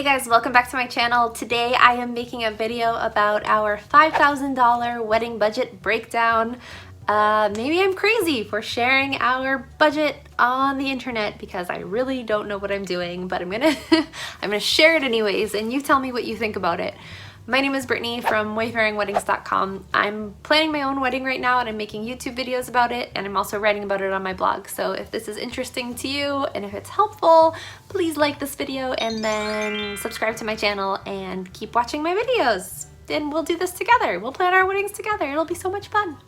Hey guys, welcome back to my channel. Today I am making a video about our $5,000 wedding budget breakdown. Maybe I'm crazy for sharing our budget on the internet because I really don't know what I'm doing, but I'm gonna share it anyways, and you tell me what you think about it. My name is Brittany from wayfaringweddings.com. I'm planning my own wedding right now and I'm making YouTube videos about it, and I'm also writing about it on my blog. So if this is interesting to you and if it's helpful, please like this video and then subscribe to my channel and keep watching my videos. And we'll do this together. We'll plan our weddings together. It'll be so much fun.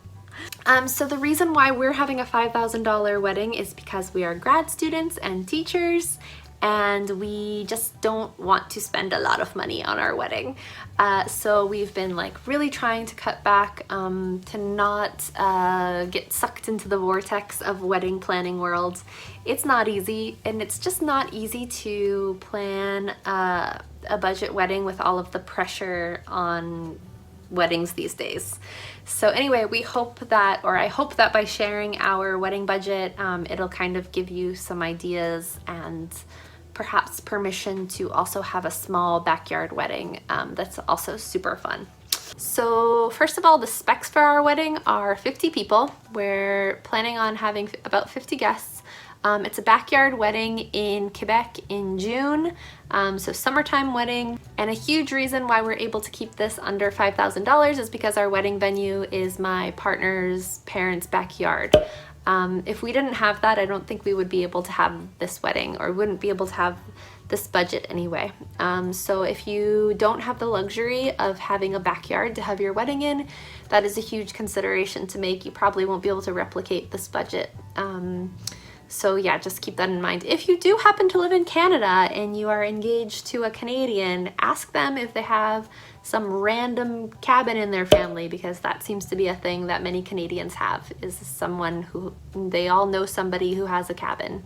So the reason why we're having a $5,000 wedding is because we are grad students and teachers, and we just don't want to spend a lot of money on our wedding. So we've been like really trying to cut back to not get sucked into the vortex of wedding planning world. It's not easy, and it's just not easy to plan a budget wedding with all of the pressure on weddings these days. So anyway, we hope that, or I hope that by sharing our wedding budget, it'll kind of give you some ideas and perhaps permission to also have a small backyard wedding that's also super fun. So first of all, the specs for our wedding are 50 people. We're planning on having about 50 guests. It's a backyard wedding in Quebec in June, so summertime wedding. And a huge reason why we're able to keep this under $5,000 is because our wedding venue is my partner's parents' backyard. If we didn't have that, I don't think we would be able to have this wedding, or wouldn't be able to have this budget anyway. So if you don't have the luxury of having a backyard to have your wedding in, that is a huge consideration to make. You probably won't be able to replicate this budget. So yeah, just keep that in mind. If you do happen to live in Canada and you are engaged to a Canadian, ask them if they have some random cabin in their family, because that seems to be a thing that many Canadians have, is someone who, they all know somebody who has a cabin.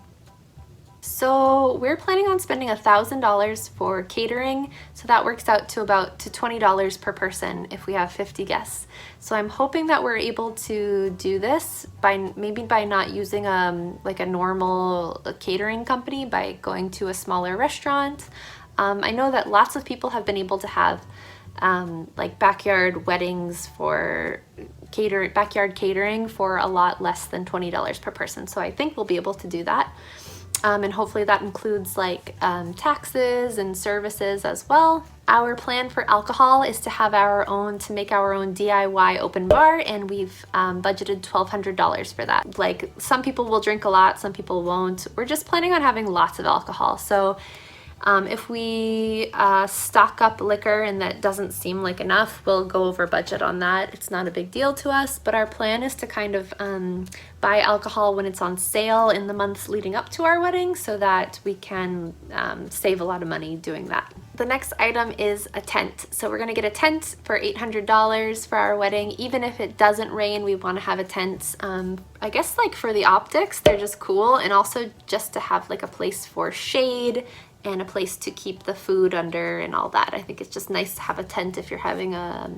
So we're planning on spending $1,000 for catering, so that works out to about $20 per person if we have 50 guests. So I'm hoping that we're able to do this by not using like a normal catering company, by going to a smaller restaurant. I know that lots of people have been able to have like backyard weddings for backyard catering for a lot less than $20 per person. So I think we'll be able to do that. And hopefully that includes like taxes and services as well. Our plan for alcohol is to have make our own DIY open bar, and we've budgeted $1,200 for that. Like, some people will drink a lot, some people won't. We're just planning on having lots of alcohol. So if we stock up liquor and that doesn't seem like enough, we'll go over budget on that. It's not a big deal to us, but our plan is to kind of buy alcohol when it's on sale in the months leading up to our wedding, so that we can save a lot of money doing that. The next item is a tent. So we're gonna get a tent for $800 for our wedding. Even if it doesn't rain, we wanna have a tent. I guess like for the optics, they're just cool, and also just to have like a place for shade and a place to keep the food under and all that. I think it's just nice to have a tent if you're having a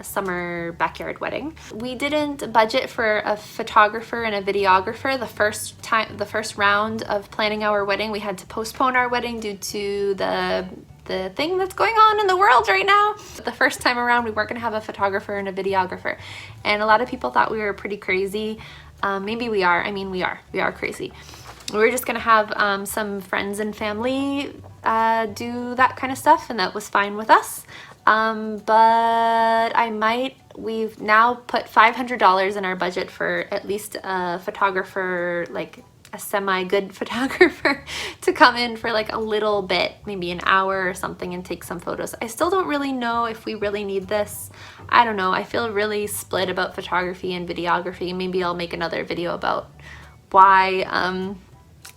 summer backyard wedding. We didn't budget for a photographer and a videographer the first round of planning our wedding. We had to postpone our wedding due to the thing that's going on in the world right now. The first time around, we weren't gonna have a photographer and a videographer, and a lot of people thought we were pretty crazy. Maybe we are. I mean, we are crazy. We're just gonna have some friends and family do that kind of stuff, and that was fine with us. But we've now put $500 in our budget for at least a photographer, like a semi-good photographer, to come in for like a little bit, maybe an hour or something, and take some photos. I still don't really know if we really need this. I don't know. I feel really split about photography and videography. Maybe I'll make another video about why.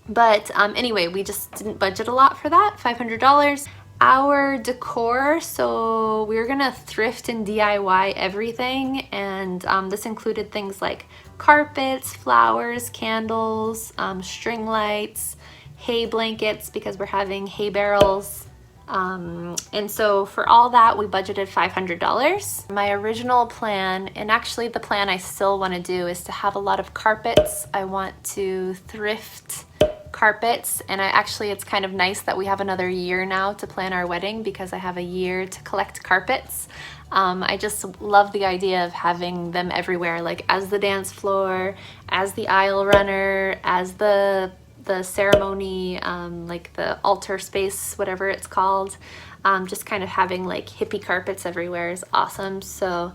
But anyway, we just didn't budget a lot for that, $500. Our decor, so we're gonna thrift and DIY everything, and this included things like carpets, flowers, candles, string lights, hay blankets, because we're having hay barrels. And so for all that, we budgeted $500. My original plan, and actually the plan I still want to do, is to have a lot of carpets. I want to thrift carpets, and it's kind of nice that we have another year now to plan our wedding because I have a year to collect carpets. I just love the idea of having them everywhere, like as the dance floor, as the aisle runner, as the ceremony, like the altar space, whatever it's called. Just kind of having like hippie carpets everywhere is awesome. So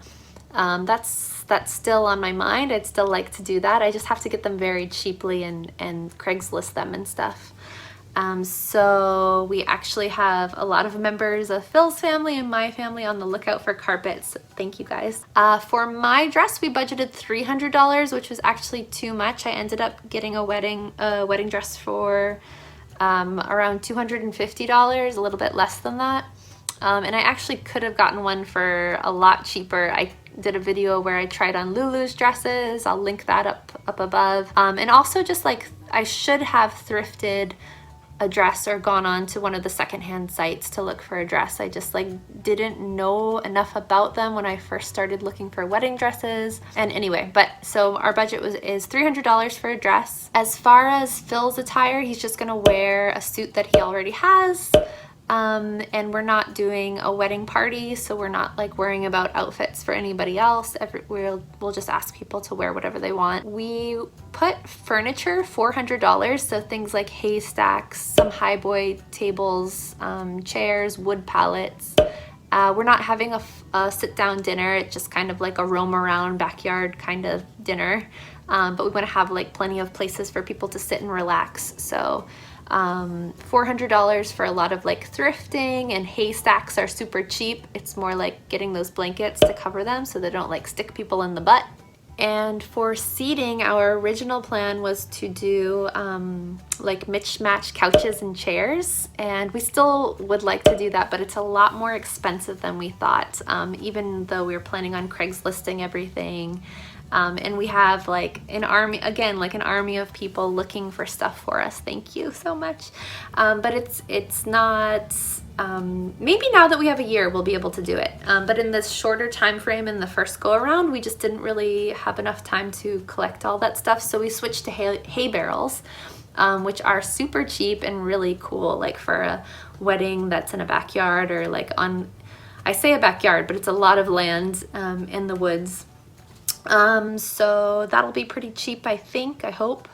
that's still on my mind. I'd still like to do that. I just have to get them very cheaply and Craigslist them and stuff. So we actually have a lot of members of Phil's family and my family on the lookout for carpets. Thank you guys. For my dress, we budgeted $300, which was actually too much. I ended up getting a wedding dress for around $250, a little bit less than that. And I actually could have gotten one for a lot cheaper. I did a video where I tried on Lulu's dresses. I'll link that up above. And also just like I should have thrifted a dress or gone on to one of the secondhand sites to look for a dress. I just like didn't know enough about them when I first started looking for wedding dresses. And anyway, but so our budget is $300 for a dress. As far as Phil's attire, he's just gonna wear a suit that he already has. And we're not doing a wedding party, so we're not like worrying about outfits for anybody else. We'll just ask people to wear whatever they want. We put furniture, $400, so things like haystacks, some highboy tables, chairs, wood pallets. We're not having a sit-down dinner. It's just kind of like a roam around backyard kind of dinner, but we want to have like plenty of places for people to sit and relax. So $400 for a lot of like thrifting, and haystacks are super cheap. It's more like getting those blankets to cover them so they don't like stick people in the butt. And for seating, our original plan was to do like match couches and chairs, and we still would like to do that, but it's a lot more expensive than we thought, even though we were planning on Craigslisting everything. And we have like an army, again, like an army of people looking for stuff for us. Thank you so much. But it's not, maybe now that we have a year, we'll be able to do it. But in this shorter time frame in the first go around, we just didn't really have enough time to collect all that stuff. So we switched to hay barrels, which are super cheap and really cool, like for a wedding that's in a backyard or like I say a backyard, but it's a lot of land in the woods. So that'll be pretty cheap, I think, I hope.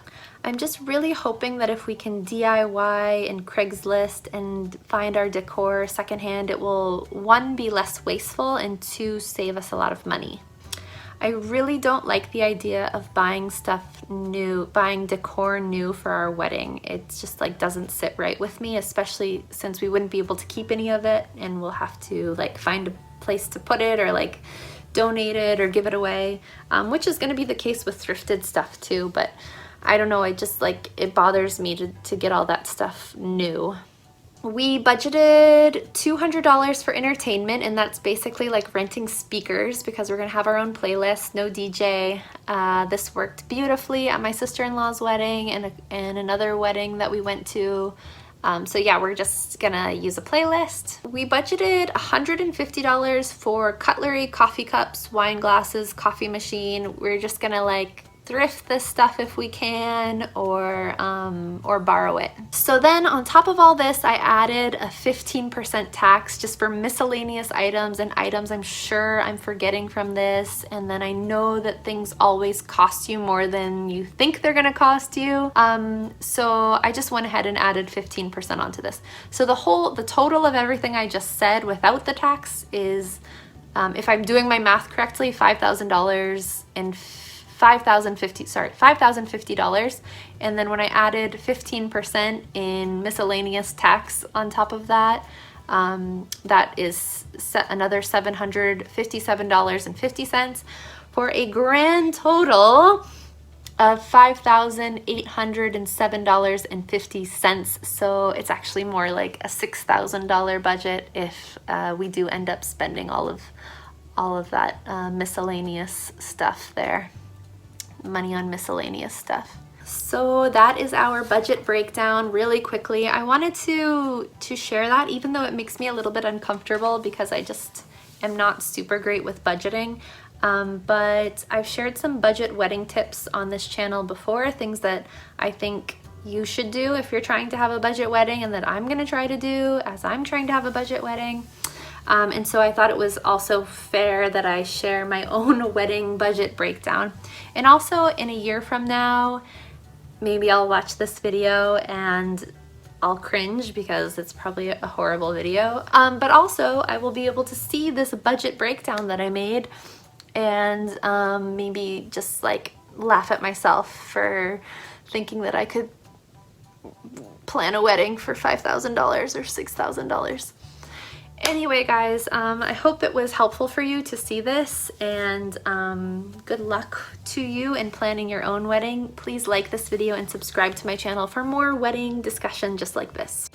I'm just really hoping that if we can DIY and Craigslist and find our decor secondhand, it will, one, be less wasteful, and two, save us a lot of money. I really don't like the idea of buying stuff new, buying decor new for our wedding. It just like doesn't sit right with me, especially since we wouldn't be able to keep any of it and we'll have to like find a place to put it or like donate it or give it away, which is going to be the case with thrifted stuff too, but I don't know, I just like, it bothers me to get all that stuff new. We budgeted $200 for entertainment, and that's basically like renting speakers because we're gonna have our own playlist, no DJ. This worked beautifully at my sister-in-law's wedding and another wedding that we went to. So yeah, we're just gonna use a playlist. We budgeted $150 for cutlery, coffee cups, wine glasses, coffee machine. We're just gonna like thrift this stuff if we can, or borrow it. So then on top of all this, I added a 15% tax just for miscellaneous items and items I'm sure I'm forgetting from this. And then I know that things always cost you more than you think they're gonna cost you. So I just went ahead and added 15% onto this. So the total of everything I just said without the tax is, if I'm doing my math correctly, $5,050, and then when I added 15% in miscellaneous tax on top of that, that is another $757.50 for a grand total of $5,807.50. So it's actually more like a $6,000 budget if we do end up spending all of that miscellaneous stuff there. Money on miscellaneous stuff. So that is our budget breakdown really quickly. I wanted to share that, even though it makes me a little bit uncomfortable because I just am not super great with budgeting. But I've shared some budget wedding tips on this channel before, things that I think you should do if you're trying to have a budget wedding, and that I'm gonna try to do as I'm trying to have a budget wedding. And so I thought it was also fair that I share my own wedding budget breakdown. And also in a year from now, maybe I'll watch this video and I'll cringe because it's probably a horrible video. But also I will be able to see this budget breakdown that I made and maybe just like laugh at myself for thinking that I could plan a wedding for $5,000 or $6,000. Anyway, guys, I hope it was helpful for you to see this, and good luck to you in planning your own wedding. Please like this video and subscribe to my channel for more wedding discussion just like this.